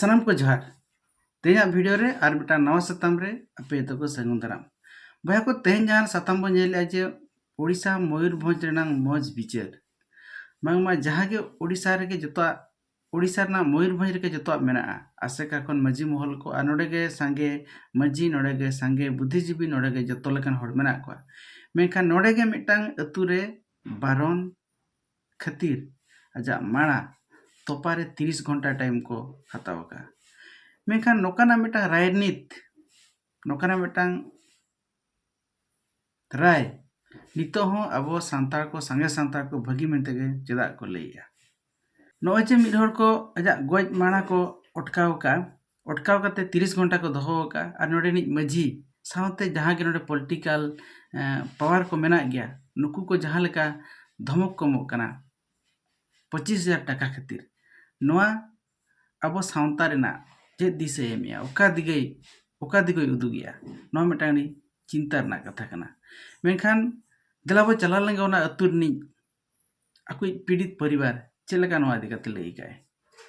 सानाम को जोहार तेना वीडियो रे आर मिटा नवा साताम रे आपे तो को सगुन दाराम भया को तेन जहां साताम बन जेले जे ओडिशा मयूरभंज रेनांग मौज बिचार बांगमा जहां के ओडिशा रे के जता ओडिशा ना मयूरभंज रे के जता मेना आसेका खन मजी महल को नोडे के संगे मजी नोडे के संगे बुद्धिजीवी नोडे के जतो लेकन हड़ मेना को मेनखान नोडे के मिटांग अतु रे बारन खातिर आजा माणा तोपारे 30 घंटा टाइम को हतावका मेनखान नोकाना मिटांग राजनीति नोकाना मिटांग राय नितो हो अब सांतार को संगे सांतार को भगी मेनते के चेदा को लैया नोए जे मिड हर को आजा गोज माणा को अटकाव काते 30 घंटा को दोहो का और नोडे नि मजी सावते जहां के नोडे पॉलिटिकल पावर को मेना गया नुकु को जहां लेका धमक को मो कना 25,000 टाका खातिर नोआ अब सावता रेना जे दिसे एमिया ओका दिगई उदुगिया नोआ मिटांगनी चिंता रना कथा कना मेनखान देलाबो चला लंगा ओना अतुरनी अकुई पीड़ित परिवार चेलका नोआ दिगते लईकाय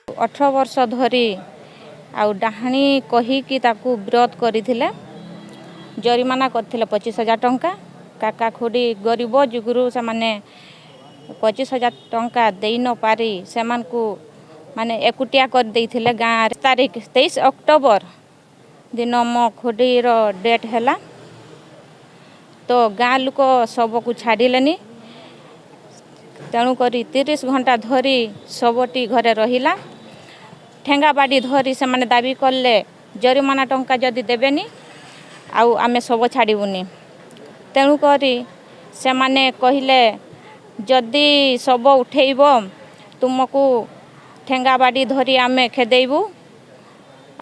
18 वर्ष धरी आउ डाहाणी कही कि ताकू विरोध करथिले जरिमाना करथिले 25,000 टंका काका खुडी गरीब जुगुरु से माने 25,000 टंका देई न पारी सेमान को माने एकुटिया कर देथिले गाँ तारीख 23 अक्टोबर दिन मो खुडी रो डेट हैला तो गाँ लोक सब को छाड़िलेनी तेणु करी 30 घंटा धरी सबटी घरे रहिला ठेंगा बाड़ी धरी से माने दाबी करले जरिमाना टंका जदि देबेनी आउ आमे सब छाड़बुनी तेणु करी से माने कहिले जदि सब उठेइब तुमको ठेंगा बाड़ी धरी आमे खेदेबू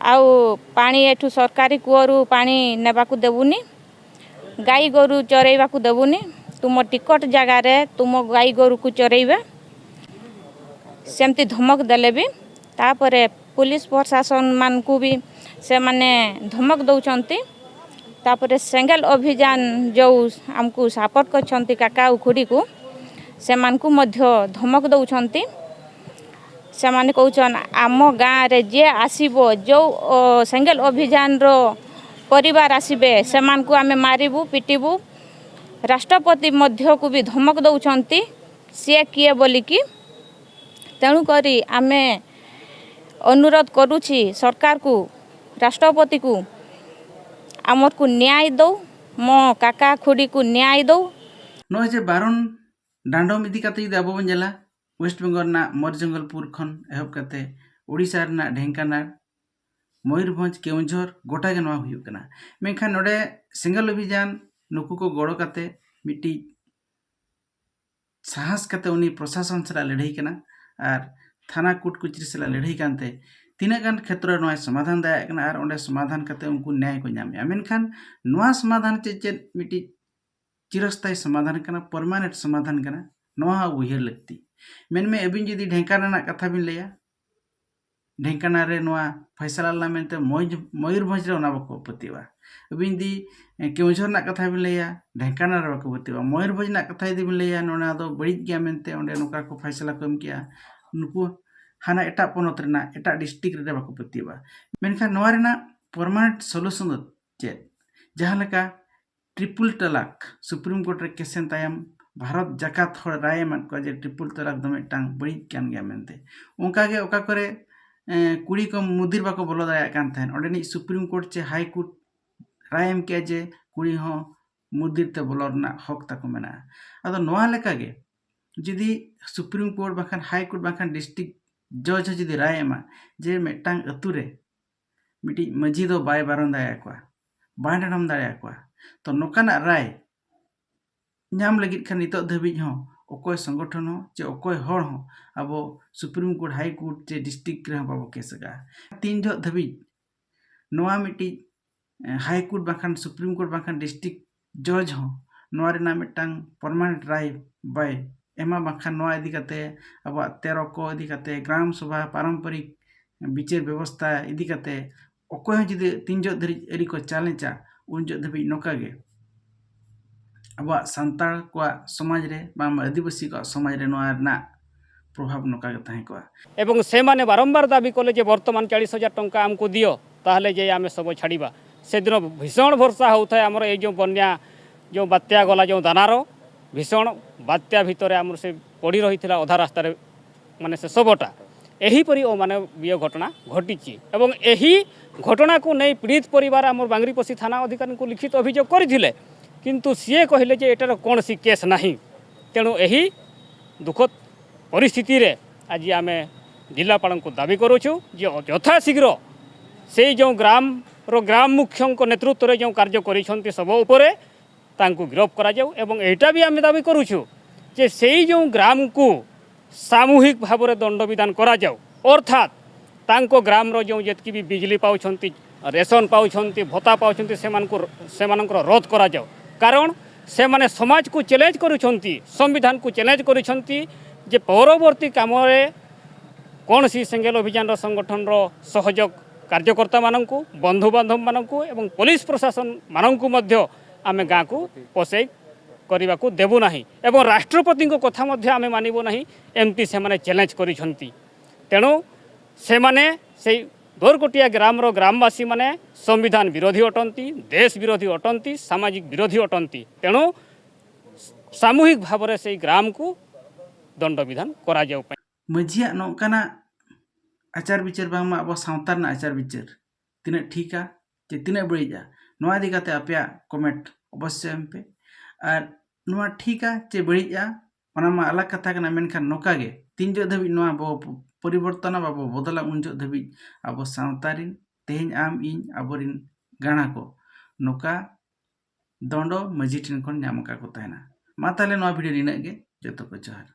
आउ पानी एठू सरकारी कुआरू पानी नेबाकू देबुनी गाई गोरु चरेबाकू देबुनी तुम टिकट जगह रे तुम गाई गोरु को चरेबे सेमती धमक देले भी तापरे पुलिस प्रशासन मान को भी से माने धमक दौचंती तापरे सेंगल अभियान जो हमको सपोर्ट करछंती काका उखुडी को से मान को मध्य धमक दौचंती से माने कहउछन आम गाँ रे जे आसीबो जो सेंगल अभियान रो परिवार आसीबे से मान को आमे मारिबू पिटिबू राष्ट्रपति मध्य को भी धमक दौचंती सी किए बोली कि तेणु करी आमे अनुरोध करूछि सरकार को राष्ट्रपति को आमर को न्याय दो मो काका खुडी को न्याय दो नोए जे बारन डांडोम इदी काते इदी अबो बंजला वेस्ट बेंगल ना मरजंगलपुर खन एहब काते ओडिशा ना ढेंकानार मयूरभंज केउंझर गोटा के नवा हुयु कना मेनखान नोडे सिंगल अभियान नुकु को गड़ो काते मिट्टी साहस काते उनी प्रशासन सला लड़ाई कना और थाना कुट कुचरी सला लड़ाई कानते तीना गान क्षेत्र नोय समाधान दाया कना और ओंडे समाधान काते उनको न्याय को नामे मेनखान नोआ समाधान चे मिट्टी चिरस्थायी समाधान कना परमानेंट समाधान कना नोआ उहिर लगती मेन में अबिन जदी ढेंकाना ना कथा बिन लैया ढेंकाना रे नोआ फैसला ला मेनते मयूरभंज रे ओना बको पतिवा अबिन दी केउझर ना कथा बिन लैया ढेंकाना रे बको पतिवा मयूरभंज ना कथा यदि बिन लैया नोना दो बड़ी गया मेनते ओंडे नोका को फैसला कम किया नुकु हाना एटा पोनत रेना एटा डिस्ट्रिक्ट रे बको पतिवा मेनखान नोआ रेना परमानेंट सॉल्यूशन दो चे जहां लेका ट्रिपल तलाक सुप्रीम कोर्ट रे केसेन तायम भारत जाकात हर राय मान को जे ट्रिपल तलाक दो मिटांग बड़ी कान गया मेनते उनका के ओका करे कुड़ी को मुदिर बाको बोलो दाया कान थान ओडेनी सुप्रीम कोर्ट चे हाई कोर्ट राय एम के जे कुड़ी हो मुदिर ते बोलो ना हक ताको मेना अदो नोआ लेका गे जदी सुप्रीम कोर्ट बाखान हाई कोर्ट बाखान डिस्ट्रिक्ट जज जदी राय एमा जे मिटांग अतुरे मिटी मजी दो बाय बारन दाया को बाय डाडम दाया को तो नोकाना राय नाम लगित खान नितो धबी हो ओकोय संगठन हो जे ओकोय हर हो अब सुप्रीम कोर्ट हाई कोर्ट जे डिस्ट्रिक्ट रे बाबो केसगा तीन जो धबी नोआ मिटी हाई कोर्ट बाखान सुप्रीम कोर्ट बाखान डिस्ट्रिक्ट जज हो नोआ रेना मिटांग परमानेंट राय बाय एमा बाखान नोआ इदी काते अब 13 को इदी काते ग्राम सभा पारंपरिक विचार व्यवस्था इदी काते ओकोय जदी तीन जो धरी एरी को चैलेंजा उन जो धबी नोका गे अब सांतार को समाज रे बा आदिवासी को समाज रे नोआ ना प्रभाव नौका गे ताहें कोआ एवं से माने बारंबार दाबी कले जे वर्तमान 40,000 टंका आमको दियो ताहले जे आमे सब छाड़िबा से दिन भीषण वर्षा होता आमर ये जो बन्या जो बात्या गला जो दानार भीषण बात्या भितर आमर से पड़ी रही अधा रास्तार माने से सबटा एहीपरी अमानवीय घटना घटी एवं यही घटना को नहीं पीड़ित परिवार आमर बांगरीपसी थाना अधिकारी को लिखित अभियोग करथिले किंतु सीए कहले जे एटार कौन सी केस नहीं तेणु यही दुखद परिस्थिति रे आज आमे जिलापाल को दाबी करुचु जे यथाशीघ्र से जो ग्राम मुख्यों नेतृत्व में जो कार्य कर सब उपरे तांको गिरफ करा जाऊ एवं एटा भी आमे दाबी करुचु जे से जो ग्राम को सामूहिक भाव में दंड विधान करा जाऊ अर्थात तांको ग्राम रो जो जतकी भी बिजली पाउछंती रेशन पाउछंती भत्ता पाउछंती सेमानकर रद्द करा जाऊ कारण से माने समाज को चैलेंज करुछंती संविधान को चैलेंज करुछंती जे परवर्ती काम कौन सी सेंगेल अभियान संगठन सहयोग कार्यकर्ता मानू बंधु बांधव मानू एवं पुलिस प्रशासन मानू आमे गाँ को पसई करने को देवु नहीं एवं राष्ट्रपति कथा आमे मानिबु नहीं एमती से माने चैलेंज करिसंती तेणु से माने से दोरकोटिया ग्रामवासी माने संविधान विरोधी अटंती देश विरोधी अटंती सामाजिक विरोधी अटंती तेणु सामूहिक भाव में से ग्राम को दंड विधान करा जाऊ मजिया नौकाना आचार विचार बांगमा अब सावता रना आचार विचार तीना ठीका जे तीना बड़ीजा नोआ इदी काते आपया कमेंट अवश्य एम पे और नोआ ठीका जे बड़ीजा ओना मा अलग कथा कना मेनखान नोका गे तीन जो धबी नोआ बो परिवर्तन बाबो बदला उन जो धबी अब सावतारिन तेहेन आम इन अबरिन गाणा को नोका दंडो मजी ठेन खन ᱧᱟᱢ का को तहना मा ताले नोआ वीडियो निना गे जतो को जोहार।